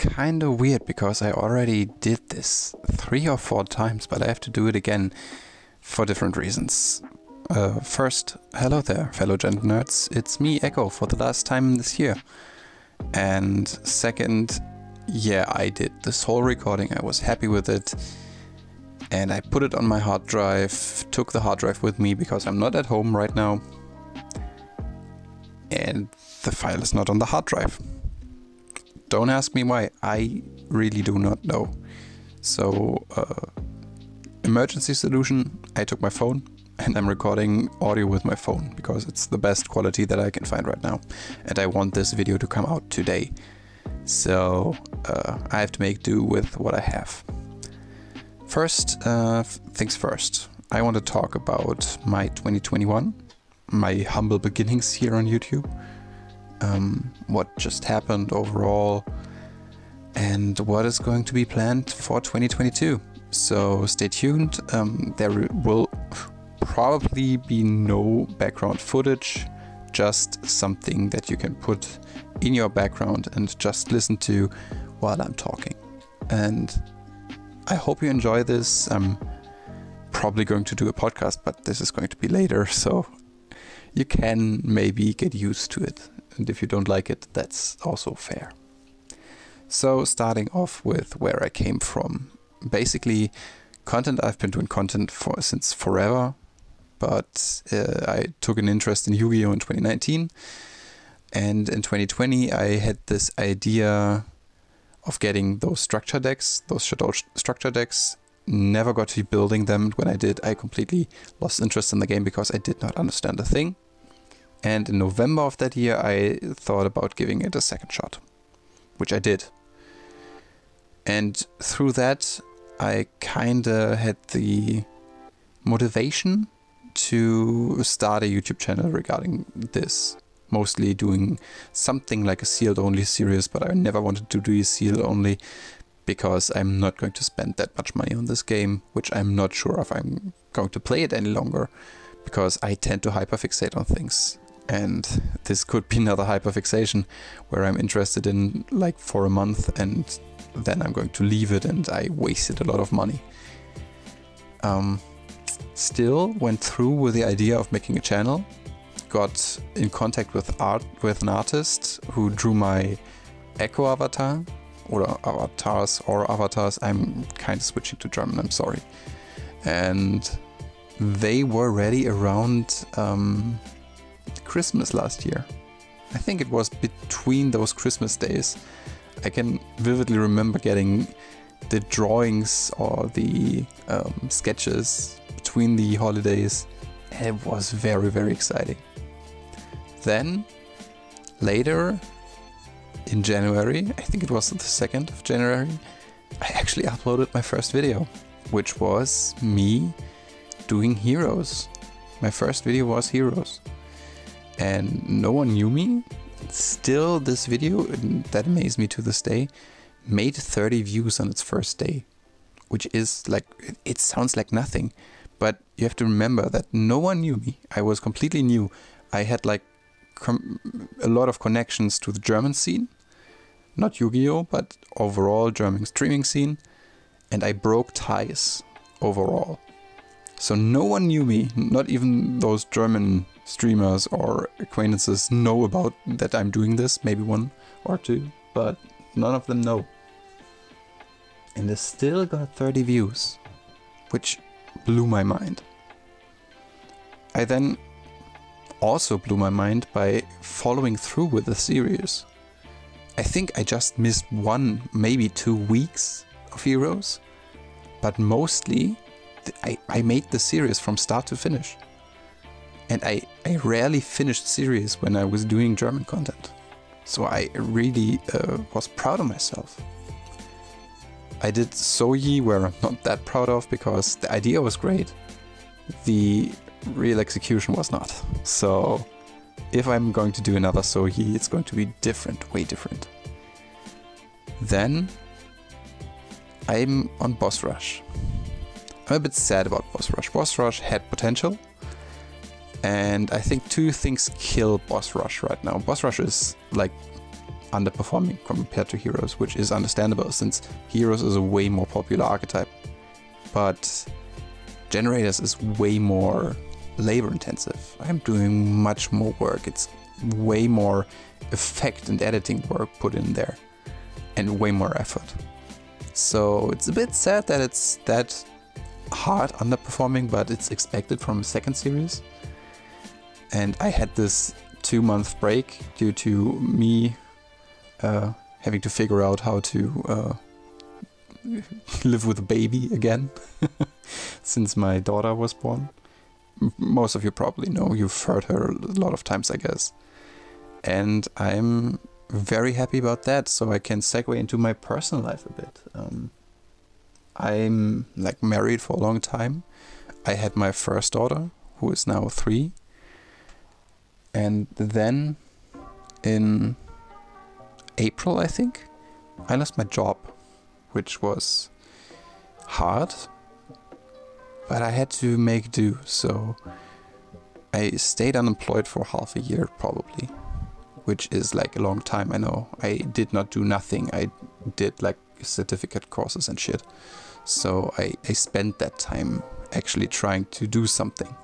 kind of weird because I already did this 3 or 4 times, but I have to do it again for different reasons. First, hello there, fellow Gen Nerds. It's me, Echo, for the last time this year. And second, yeah, I did this whole recording. I was happy with it. And I put it on my hard drive, took the hard drive with me because I'm not at home right now. And the file is not on the hard drive. Don't ask me why, I really do not know. So, emergency solution, I took my phone and I'm recording audio with my phone because it's the best quality that I can find right now. And I want this video to come out today. So, I have to make do with what I have. First things first, I want to talk about my 2021, my humble beginnings here on YouTube, what just happened overall, and what is going to be planned for 2022. So stay tuned, there will probably be no background footage, just something that you can put in your background and just listen to while I'm talking. And I hope you enjoy this. I'm probably going to do a podcast, but this is going to be later, so you can maybe get used to it. And if you don't like it, that's also fair. So starting off with where I came from. Basically, content, I've been doing content since forever, but I took an interest in Yu-Gi-Oh! In 2019. And in 2020, I had this idea of getting those structure decks, those shadow structure decks. Never got to building them. When I did, I completely lost interest in the game because I did not understand a thing. And in November of that year, I thought about giving it a second shot, which I did. And through that, I kinda had the motivation to start a YouTube channel regarding this. Mostly doing something like a sealed only series, but I never wanted to do a sealed only because I'm not going to spend that much money on this game, which I'm not sure if I'm going to play it any longer because I tend to hyperfixate on things. And this could be another hyperfixation where I'm interested in like for a month and then I'm going to leave it and I wasted a lot of money. Still went through with the idea of making a channel. Got in contact with an artist who drew my Echo avatar, or avatars. I'm kind of switching to German, I'm sorry. And they were ready around Christmas last year. I think it was between those Christmas days. I can vividly remember getting the drawings or the sketches between the holidays. And it was very, very exciting. Then, later, in January, I think it was the 2nd of January, I actually uploaded my first video, which was me doing Heroes. My first video was Heroes. And no one knew me. Still, this video, that amazed me to this day, made 30 views on its first day. Which is like, it sounds like nothing. But you have to remember that no one knew me. I was completely new. I had like a lot of connections to the German scene, not Yu-Gi-Oh, but overall German streaming scene, and I broke ties overall. So no one knew me, not even those German streamers or acquaintances know about that I'm doing this, maybe 1 or 2, but none of them know. And I still got 30 views, which blew my mind. I then also blew my mind by following through with the series. I think I just missed 1, maybe 2 weeks of Heroes, but mostly I made the series from start to finish. And I rarely finished series when I was doing German content. So I really was proud of myself. I did Soyi, where I'm not that proud of because the idea was great. The real execution was not. So if I'm going to do another Soyi, it's going to be different, way different. Then I'm on Boss Rush. I'm a bit sad about Boss Rush. Boss Rush had potential, and I think 2 things kill Boss Rush right now. Boss Rush is like underperforming compared to Heroes, which is understandable since Heroes is a way more popular archetype. But Generators is way more labor intensive. I'm doing much more work. It's way more effect and editing work put in there and way more effort. So it's a bit sad that it's that hard underperforming, but it's expected from a second series. And I had this 2-month break due to me having to figure out how to live with a baby again since my daughter was born. Most of you probably know, you've heard her a lot of times, I guess. And I'm very happy about that, so I can segue into my personal life a bit. I'm like married for a long time. I had my first daughter, who is now 3. And then in April, I think, I lost my job, which was hard, but I had to make do. So I stayed unemployed for half a year probably, which is like a long time, I know. I did not do nothing. I did like certificate courses and shit. So I spent that time actually trying to do something.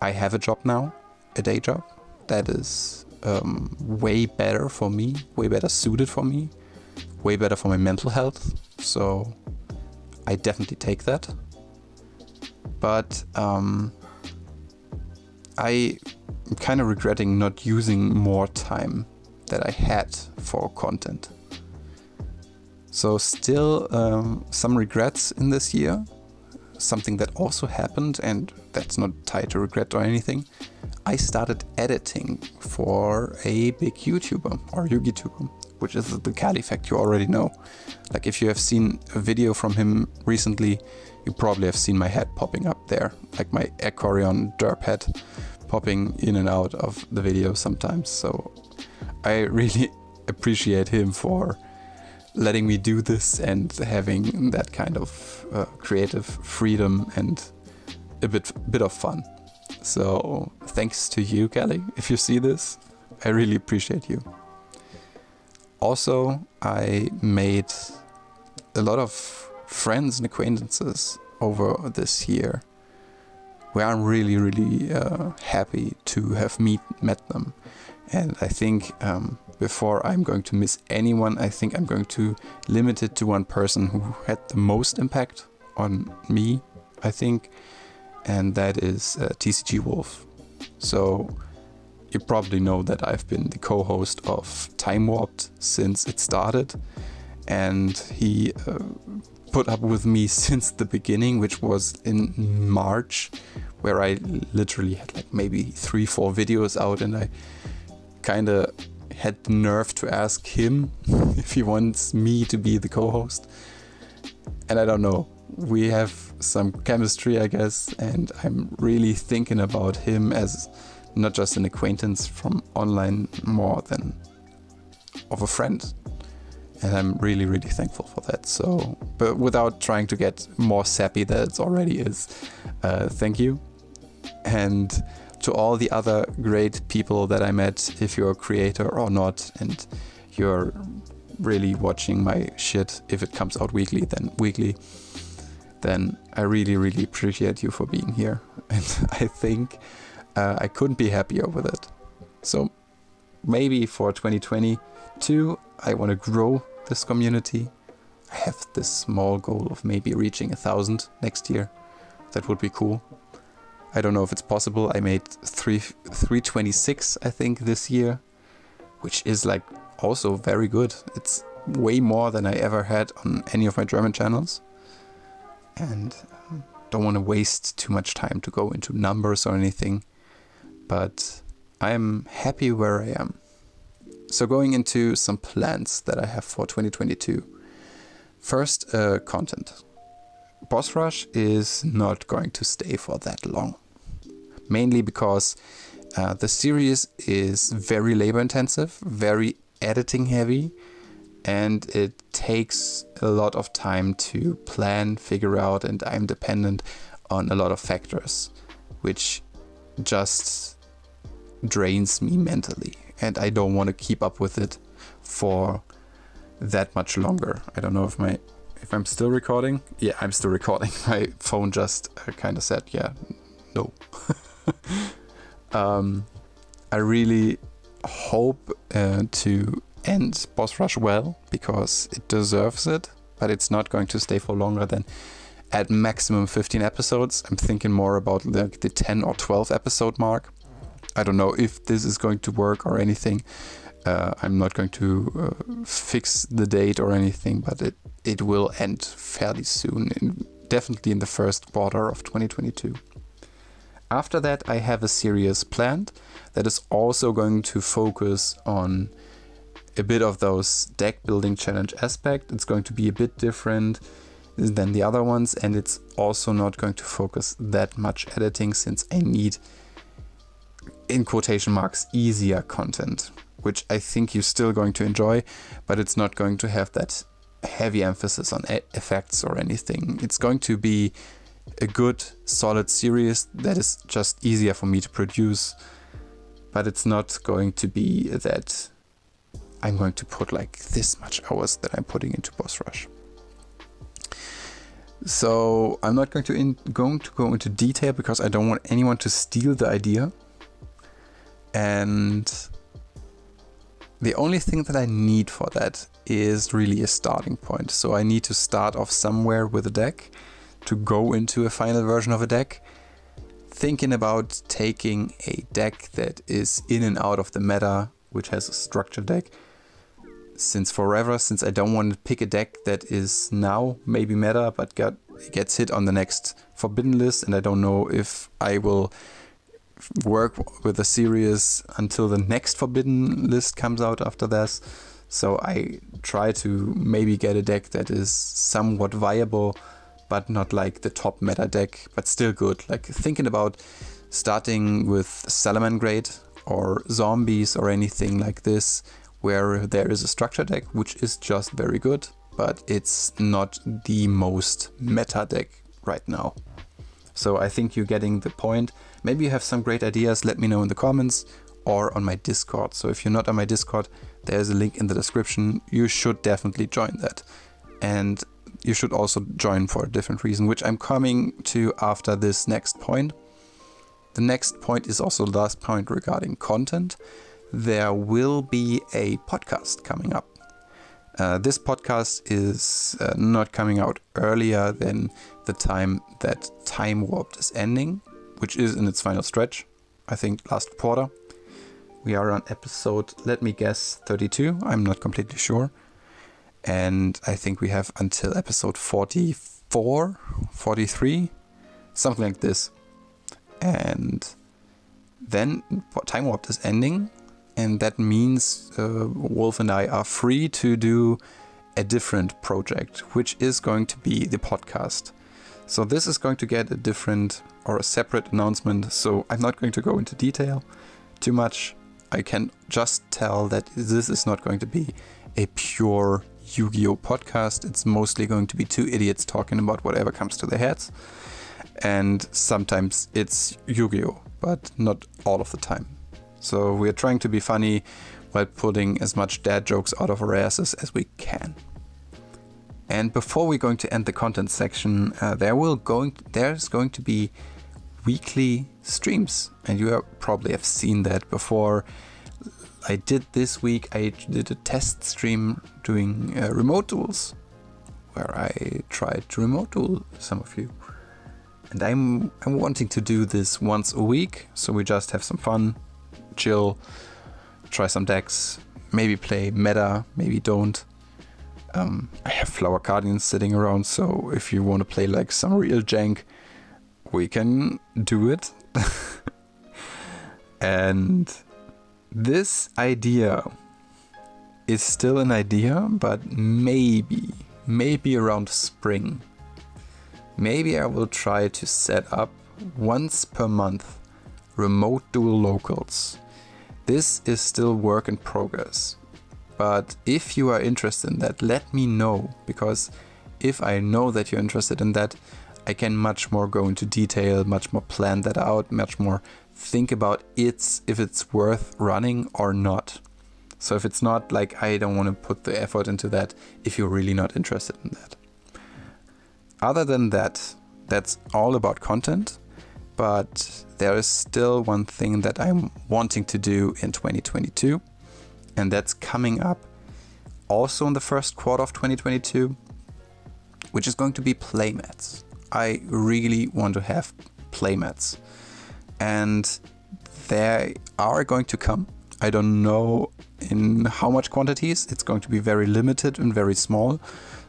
I have a job now, a day job, that is way better for me, way better suited for me, way better for my mental health. So I definitely take that. But I'm kind of regretting not using more time that I had for content. So still some regrets in this year. Something that also happened, and that's not tied to regret or anything. I started editing for a big YouTuber or yugituber, which is the cat effect you already know. Like if you have seen a video from him recently, you probably have seen my head popping up there, like my Ecorion derp head popping in and out of the video sometimes. So I really appreciate him for letting me do this and having that kind of creative freedom and a bit of fun. So thanks to you, Kelly, if you see this. I really appreciate you. Also, I made a lot of friends and acquaintances over this year where I'm really happy to have met them. And I think before I'm going to miss anyone, I think I'm going to limit it to one person who had the most impact on me, I think, and that is TCG Wolf. So you probably know that I've been the co-host of Time Warped since it started, and he put up with me since the beginning, which was in March, where I literally had like maybe 3-4 videos out, and I kind of had the nerve to ask him if he wants me to be the co-host. And I don't know, we have some chemistry, I guess, and I'm really thinking about him as not just an acquaintance from online, more than of a friend. And I'm really thankful for that. So, but without trying to get more sappy than it already is, thank you. And to all the other great people that I met, if you're a creator or not, and you're really watching my shit, if it comes out weekly, then I really appreciate you for being here. And I think I couldn't be happier with it. So maybe for 2022, I want to grow this community. I have this small goal of maybe reaching 1,000 next year. That would be cool. I don't know if it's possible. I made 326, I think, this year, which is like also very good. It's way more than I ever had on any of my German channels. And don't want to waste too much time to go into numbers or anything, but I'm happy where I am. So going into some plans that I have for 2022. First, content. Boss Rush is not going to stay for that long. Mainly because the series is very labor intensive, very editing heavy, and it takes a lot of time to plan, figure out, and I'm dependent on a lot of factors, which just drains me mentally, and I don't want to keep up with it for that much longer. I don't know if I'm still recording. Yeah, I'm still recording. My phone just kind of said, yeah, no. I really hope to end Boss Rush well, because it deserves it, but it's not going to stay for longer than at maximum 15 episodes. I'm thinking more about the 10 or 12 episode mark. I don't know if this is going to work or anything. I'm not going to fix the date or anything, but it will end fairly soon, definitely in the first quarter of 2022. After that, I have a series planned that is also going to focus on a bit of those deck building challenge aspect. It's going to be a bit different than the other ones, and it's also not going to focus that much editing, since I need, in quotation marks, easier content, which I think you're still going to enjoy, but it's not going to have that heavy emphasis on effects or anything. It's going to be a good, solid series that is just easier for me to produce, but it's not going to be that I'm going to put like this much hours that I'm putting into Boss Rush. So I'm not going to go into detail, because I don't want anyone to steal the idea. And the only thing that I need for that is really a starting point. So I need to start off somewhere with a deck to go into a final version of a deck. Thinking about taking a deck that is in and out of the meta, which has a structured deck, since I don't want to pick a deck that is now maybe meta but gets hit on the next Forbidden list, and I don't know if I will work with a series until the next Forbidden list comes out after this. So I try to maybe get a deck that is somewhat viable, but not like the top meta deck, but still good. Like thinking about starting with Salamangreat or Zombies or anything like this, where there is a structure deck which is just very good, but it's not the most meta deck right now. So I think you're getting the point. Maybe you have some great ideas, let me know in the comments or on my Discord. So if you're not on my Discord, there's a link in the description. You should definitely join that. And you should also join for a different reason, which I'm coming to after this next point. The next point is also the last point regarding content. There will be a podcast coming up. This podcast is not coming out earlier than the time that Time Warped is ending, which is in its final stretch, I think last quarter. We are on episode, let me guess, 32. I'm not completely sure. And I think we have until episode 44, 43, something like this. And then Time Warped is ending. And that means Wolf and I are free to do a different project, which is going to be the podcast. So this is going to get a different or a separate announcement. So I'm not going to go into detail too much. I can just tell that this is not going to be a pure Yu-Gi-Oh podcast. It's mostly going to be two idiots talking about whatever comes to their heads. And sometimes it's Yu-Gi-Oh, but not all of the time. So we're trying to be funny while putting as much dad jokes out of our asses as we can. And before we're going to end the content section, there's going to be weekly streams. And you probably have seen that before. I did this week, I did a test stream doing remote duels, where I tried to remote duel some of you. And I'm wanting to do this once a week, so we just have some fun, chill, try some decks, maybe play meta, maybe don't. I have Flower Guardians sitting around, so if you want to play like some real jank, we can do it. And this idea is still an idea, but maybe around spring. Maybe I will try to set up once per month remote duel locals. This is still work in progress. But if you are interested in that, let me know, because if I know that you're interested in that, I can much more go into detail, much more plan that out, much more think about if it's worth running or not. So if it's not, like, I don't want to put the effort into that if you're really not interested in that. Other than that, that's all about content. But there is still one thing that I'm wanting to do in 2022. And that's coming up also in the first quarter of 2022, which is going to be playmats. I really want to have playmats. And they are going to come. I don't know in how much quantities. It's going to be very limited and very small.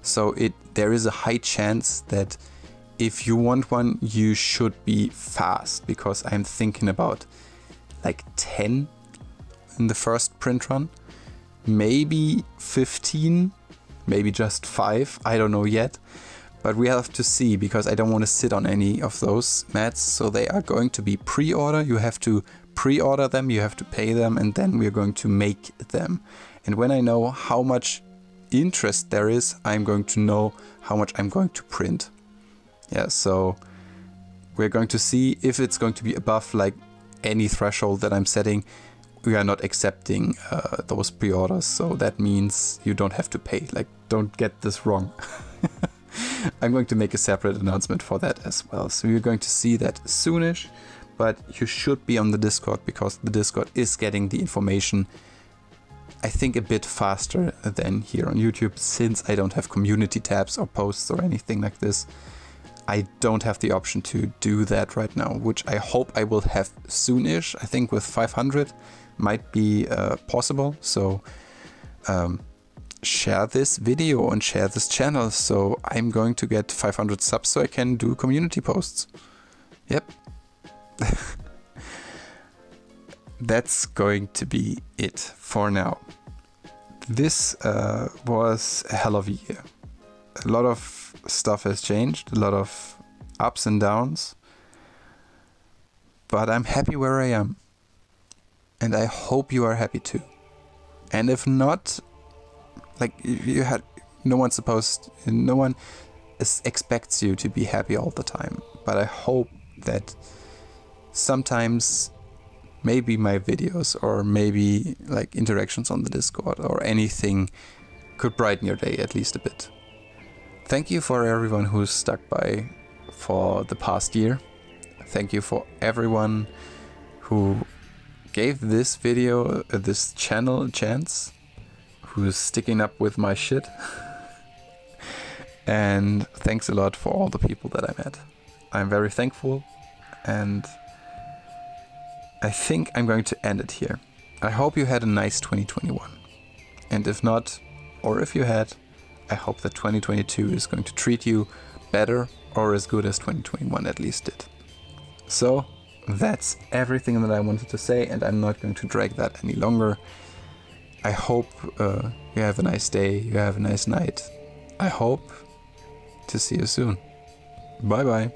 So there is a high chance that if you want one, you should be fast, because I'm thinking about like 10 in the first print run, maybe 15, maybe just 5. I don't know yet. But we have to see, because I don't want to sit on any of those mats. So they are going to be pre-order. You have to pre-order them, you have to pay them, and then we're going to make them. And when I know how much interest there is, I'm going to know how much I'm going to print. Yeah, so we're going to see if it's going to be above like any threshold that I'm setting. We are not accepting those pre-orders. So that means you don't have to pay. Like, don't get this wrong. I'm going to make a separate announcement for that as well. So you're going to see that soonish, but you should be on the Discord, because the Discord is getting the information, I think, a bit faster than here on YouTube, since I don't have community tabs or posts or anything like this. I don't have the option to do that right now, which I hope I will have soonish. I think with 500 might be possible. So share this video and share this channel. So I'm going to get 500 subs so I can do community posts. Yep. That's going to be it for now. This was a hell of a year. A lot of stuff has changed, a lot of ups and downs, but I'm happy where I am, and I hope you are happy too. And if not, like, no one expects you to be happy all the time, but I hope that sometimes maybe my videos or maybe like interactions on the Discord or anything could brighten your day at least a bit. Thank you for everyone who's stuck by for the past year. Thank you for everyone who gave this video, this channel a chance, who's sticking up with my shit. And thanks a lot for all the people that I met. I'm very thankful, and I think I'm going to end it here. I hope you had a nice 2021. And if not, or if you had, I hope that 2022 is going to treat you better or as good as 2021 at least did. So that's everything that I wanted to say, and I'm not going to drag that any longer. I hope you have a nice day, you have a nice night. I hope to see you soon. Bye bye.